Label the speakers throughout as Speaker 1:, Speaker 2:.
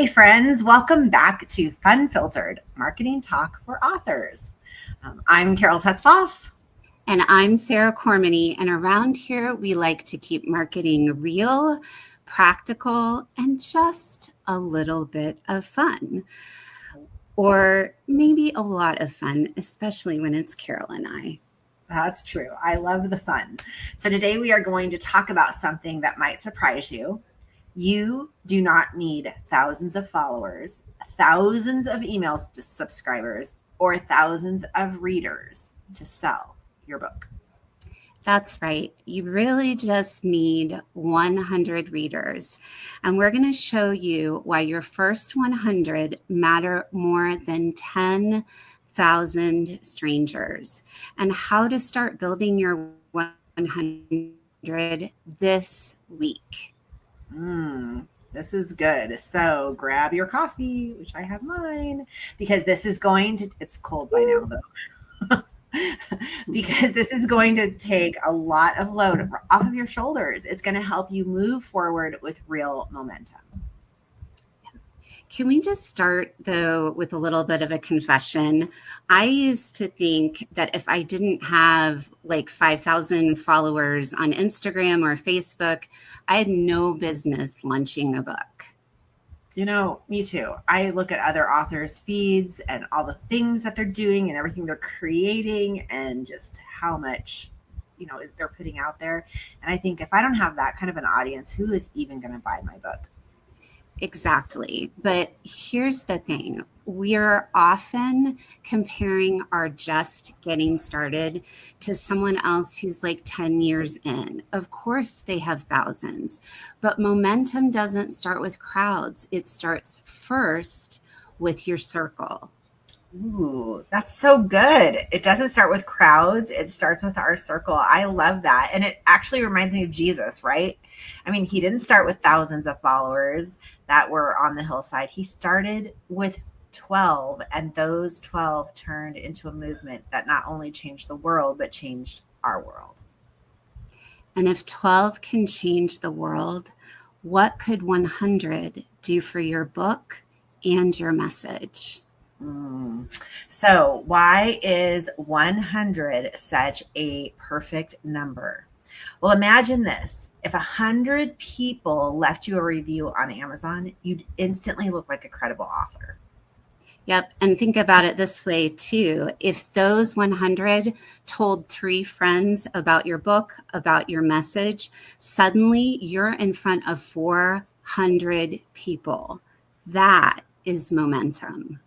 Speaker 1: Hey friends, welcome back to fUNfiltered, marketing talk for authors. I'm Carol Tetzloff.
Speaker 2: And I'm Sarah Cormany, and around here we like to keep marketing real, practical, and just a little bit of fun. Or maybe a lot of fun, especially when it's Carol and I.
Speaker 1: That's true. I love the fun. So today we are going to talk about something that might surprise you. You do not need thousands of followers, thousands of email subscribers, or thousands of readers to sell your book.
Speaker 2: That's right. You really just need 100 readers. And we're going to show you why your first 100 matter more than 10,000 strangers, and how to start building your 100 this week.
Speaker 1: This is good. So grab your coffee, which I have mine, because it's cold by now though. Because this is going to take a lot of load off of your shoulders. It's going to help you move forward with real momentum.
Speaker 2: Can we just start, though, with a little bit of a confession? I used to think that if I didn't have like 5,000 followers on Instagram or Facebook, I had no business launching a book.
Speaker 1: Me too. I look at other authors' feeds and all the things that they're doing and everything they're creating and just how much, they're putting out there. And I think if I don't have that kind of an audience, who is even going to buy my book?
Speaker 2: Exactly. But here's the thing. We're often comparing our just getting started to someone else who's like 10 years in. Of course, they have thousands, but momentum doesn't start with crowds. It starts first with your circle.
Speaker 1: Ooh, that's so good. It doesn't start with crowds. It starts with our circle. I love that. And it actually reminds me of Jesus, right? I mean, he didn't start with thousands of followers that were on the hillside. He started with 12, and those 12 turned into a movement that not only changed the world, but changed our world.
Speaker 2: And if 12 can change the world, what could 100 do for your book and your message?
Speaker 1: So why is 100 such a perfect number? Well, imagine this. If 100 people left you a review on Amazon, you'd instantly look like a credible author.
Speaker 2: Yep. And think about it this way, too. If those 100 told 3 friends about your book, about your message, suddenly you're in front of 400 people. That is momentum.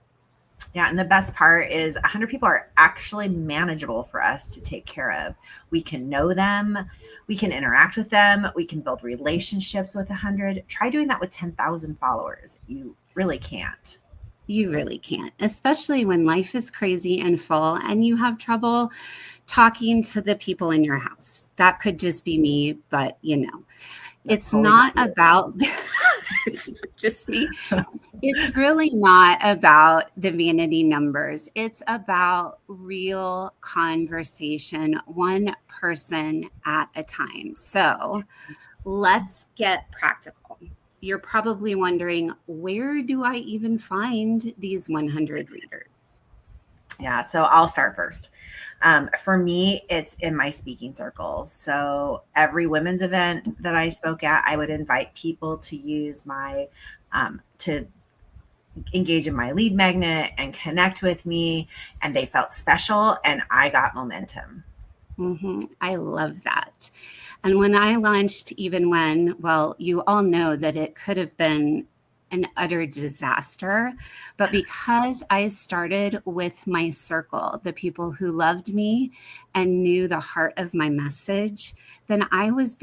Speaker 1: Yeah, and the best part is 100 people are actually manageable for us to take care of. We can know them, we can interact with them, we can build relationships with 100. Try doing that with 10,000 followers. You really can't.
Speaker 2: You really can't, especially when life is crazy and full and you have trouble talking to the people in your house. That could just be me, but it's
Speaker 1: totally
Speaker 2: not about it's just me. It's really not about the vanity numbers. It's about real conversation, one person at a time. So let's get practical. You're probably wondering, where do I even find these 100 readers?
Speaker 1: Yeah, so I'll start first. For me, it's in my speaking circles. So every women's event that I spoke at, I would invite people to use to engage in my lead magnet and connect with me, and they felt special and I got momentum.
Speaker 2: I love that. And when I launched well, you all know that it could have been an utter disaster. But because I started with my circle, the people who loved me and knew the heart of my message, then I was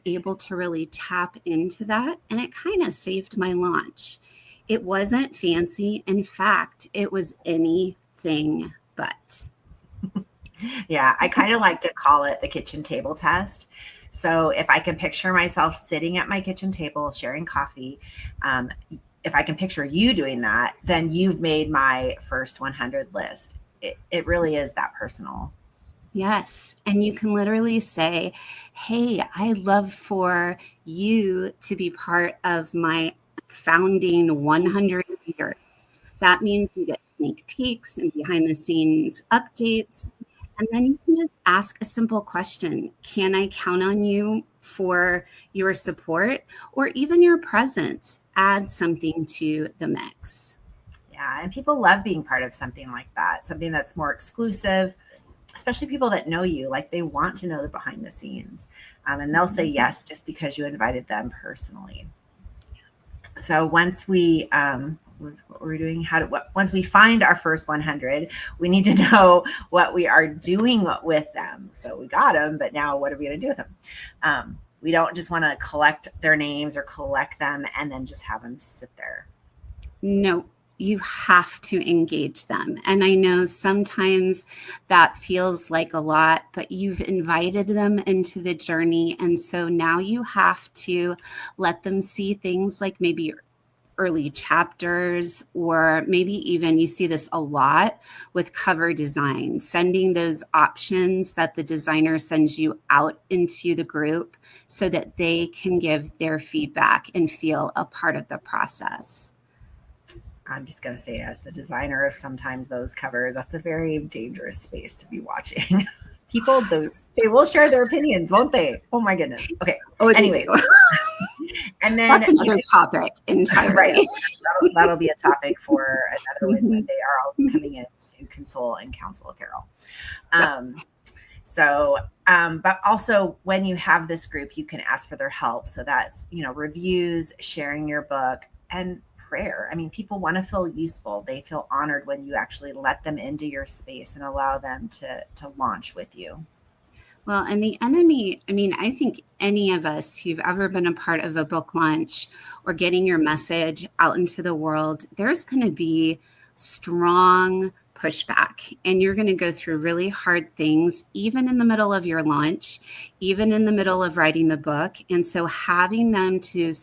Speaker 2: able to really tap into that. And it kind of saved my launch. It wasn't fancy. In fact, it was anything but.
Speaker 1: Yeah, I kind of like to call it the kitchen table test. So if I can picture myself sitting at my kitchen table sharing coffee, if I can picture you doing that, then you've made my first 100 list. It really is that personal.
Speaker 2: Yes. And you can literally say, hey, I'd love for you to be part of my founding 100 leaders. That means you get sneak peeks and behind the scenes updates. And then you can just ask a simple question. Can I count on you for your support or even your presence? Add something to the mix.
Speaker 1: Yeah, and people love being part of something like that, something that's more exclusive, especially people that know you. Like they want to know the behind the scenes, and they'll say yes just because you invited them personally. So once we what we're doing, once we find our first 100, we need to know what we are doing with them. So we got them, but now what are we going to do with them? We don't just want to collect their names or collect them and then just have them sit there.
Speaker 2: No, you have to engage them. And I know sometimes that feels like a lot, but you've invited them into the journey. And so now you have to let them see things like maybe early chapters, or maybe even you see this a lot with cover design, sending those options that the designer sends you out into the group so that they can give their feedback and feel a part of the process.
Speaker 1: I'm just going to say, as the designer of sometimes those covers, that's a very dangerous space to be watching. People they will share their opinions, won't they? Oh my goodness. Okay.
Speaker 2: Oh,
Speaker 1: anyway. And then
Speaker 2: that's another topic entirely.
Speaker 1: Right. That'll be a topic for another one when they are all coming in to console and counsel Carol. But also when you have this group, you can ask for their help. So that's, reviews, sharing your book, and prayer. I mean, people want to feel useful. They feel honored when you actually let them into your space and allow them to launch with you.
Speaker 2: Well, and the enemy, I think any of us who've ever been a part of a book launch or getting your message out into the world, there's going to be strong pushback, and you're going to go through really hard things, even in the middle of your launch, even in the middle of writing the book. And so having them to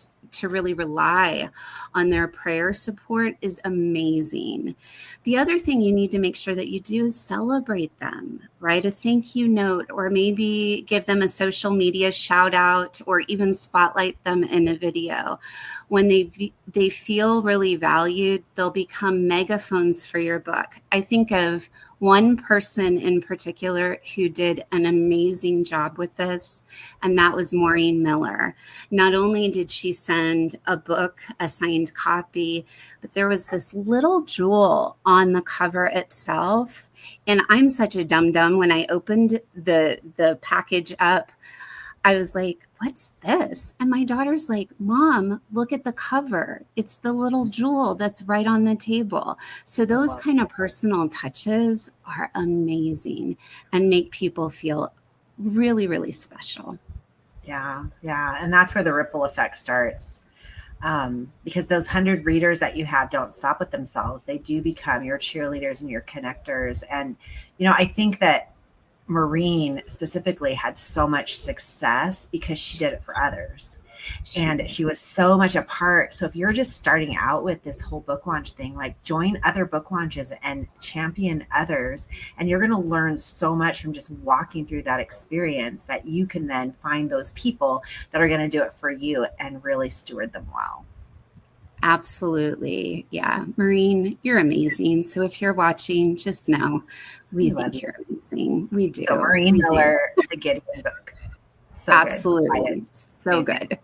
Speaker 2: really rely on their prayer support is amazing. The other thing you need to make sure that you do is celebrate them, write a thank you note, or maybe give them a social media shout out, or even spotlight them in a video. When they feel really valued, they'll become megaphones for your book. I think of one person in particular who did an amazing job with this, and that was Maureen Miller. Not only did she send a book, a signed copy, but there was this little jewel on the cover itself. And I'm such a dum-dum. When I opened the package up, I was like, what's this? And my daughter's like, Mom, look at the cover. It's the little jewel that's right on the table. So those kind of personal touches are amazing and make people feel really, really special.
Speaker 1: Yeah. And that's where the ripple effect starts. Because those 100 readers that you have don't stop with themselves. They do become your cheerleaders and your connectors. And, I think that Maureen specifically had so much success because she did it for others. And she was so much a part. So if you're just starting out with this whole book launch thing, like join other book launches and champion others. And you're going to learn so much from just walking through that experience that you can then find those people that are going to do it for you and really steward them well.
Speaker 2: Absolutely. Yeah. Maureen, you're amazing. So if you're watching, just know we think you're amazing. We do.
Speaker 1: So Maureen Miller, the Gideon book. So
Speaker 2: absolutely. So good.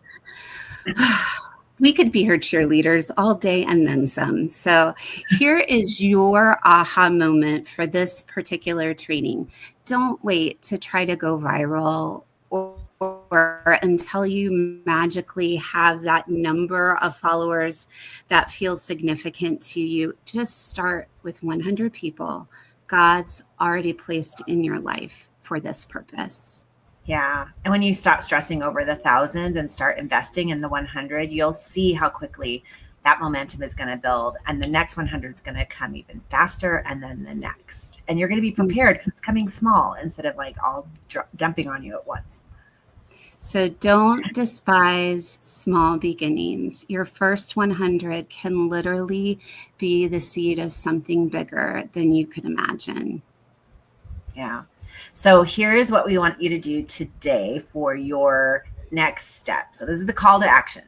Speaker 2: We could be her cheerleaders all day and then some. So here is your aha moment for this particular training. Don't wait to try to go viral or until you magically have that number of followers that feels significant to you. Just start with 100 people God's already placed in your life for this purpose.
Speaker 1: Yeah. And when you stop stressing over the thousands and start investing in the 100, you'll see how quickly that momentum is going to build. And the next 100 is going to come even faster. And then the next. And you're going to be prepared because it's coming small instead of like all dumping on you at once.
Speaker 2: So don't despise small beginnings. Your first 100 can literally be the seed of something bigger than you could imagine.
Speaker 1: Yeah. So here's what we want you to do today for your next step. So this is the call to action.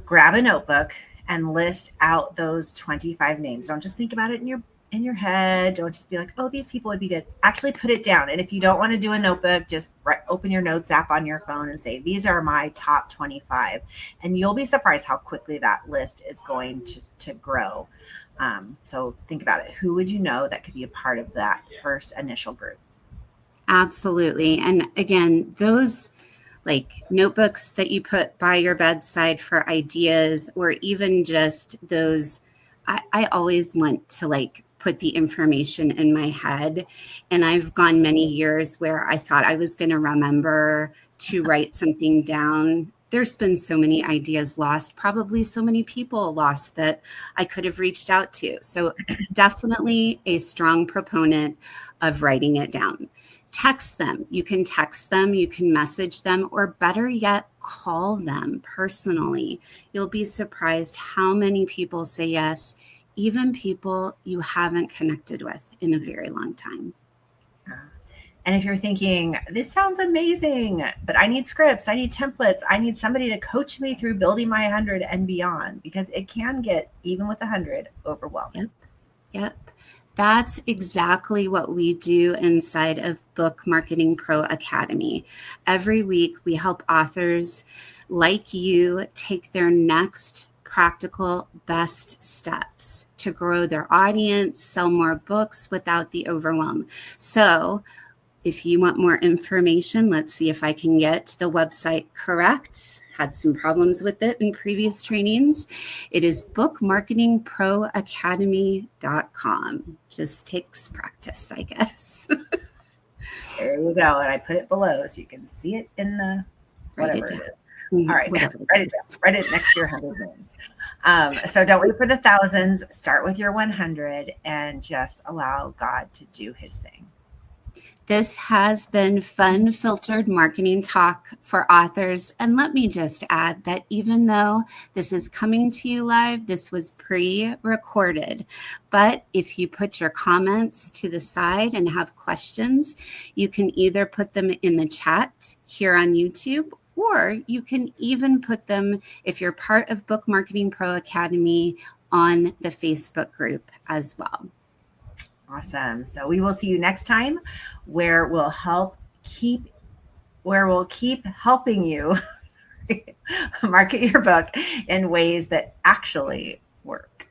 Speaker 1: grab a notebook and list out those 25 names. Don't just think about it in your head. Don't just be like, oh, these people would be good. Actually put it down. And if you don't want to do a notebook, just open your notes app on your phone and say, these are my top 25. And you'll be surprised how quickly that list is going to grow. So think about it. Who would you know that could be a part of that first initial group?
Speaker 2: Absolutely. And again, those like notebooks that you put by your bedside for ideas, or even just those, I always want to like put the information in my head. And I've gone many years where I thought I was going to remember to write something down. There's been so many ideas lost, probably so many people lost that I could have reached out to. So definitely a strong proponent of writing it down. Text them. You can text them, you can message them, or better yet, call them personally. You'll be surprised how many people say yes, even people you haven't connected with in a very long time.
Speaker 1: And if you're thinking, this sounds amazing, but I need scripts, I need templates, I need somebody to coach me through building my 100 and beyond, because it can get, even with 100, overwhelming.
Speaker 2: Yep. That's exactly what we do inside of Book Marketing Pro Academy. Every week, we help authors like you take their next practical best steps to grow their audience, sell more books without the overwhelm. So if you want more information, let's see if I can get the website correct. Had some problems with it in previous trainings. It is bookmarketingproacademy.com. Just takes practice, I guess.
Speaker 1: There you go. And I put it below so you can see it in the whatever it is. All right, write it down. Write it next to your 100 names. So don't wait for the thousands. Start with your 100 and just allow God to do his thing.
Speaker 2: This has been fUNfiltered marketing talk for authors. And let me just add that even though this is coming to you live, this was pre-recorded. But if you put your comments to the side and have questions, you can either put them in the chat here on YouTube, or you can even put them, if you're part of Book Marketing Pro Academy, on the Facebook group as well.
Speaker 1: Awesome. So we will see you next time, where we'll keep helping you market your book in ways that actually work.